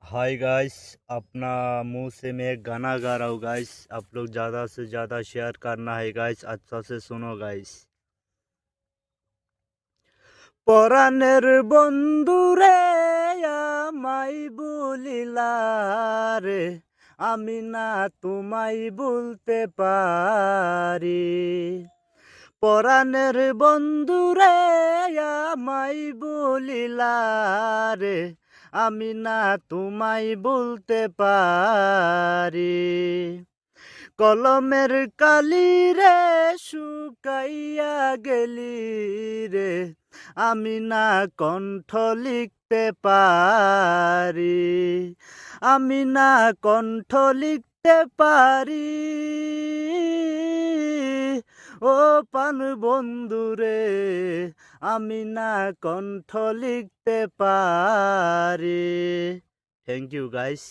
Hi guys. अपना मुंह से मैं एक गाना गा रहा हूँ गाइस। आप लोग ज़्यादा से ज़्यादा शेयर करना है गाइस। अच्छा से सुनो गाइस। পরাণের বন্ধুরে আমায় বলিলা রে, আমি না তোমায় বলতে পারি। পরাণের বন্ধুরে আমায় বলিলা রে, আমি না তোমায় বলতে পারি। কলমের কালি রে শুকাইয়া গেলি রে, আমি না কণ্ঠ লিখতে পারি। আমি না কণ্ঠ লিখতে পারি। ও পান বন্ধুরে, আমি না কণ্ঠ লিখতে পারি। Thank you guys.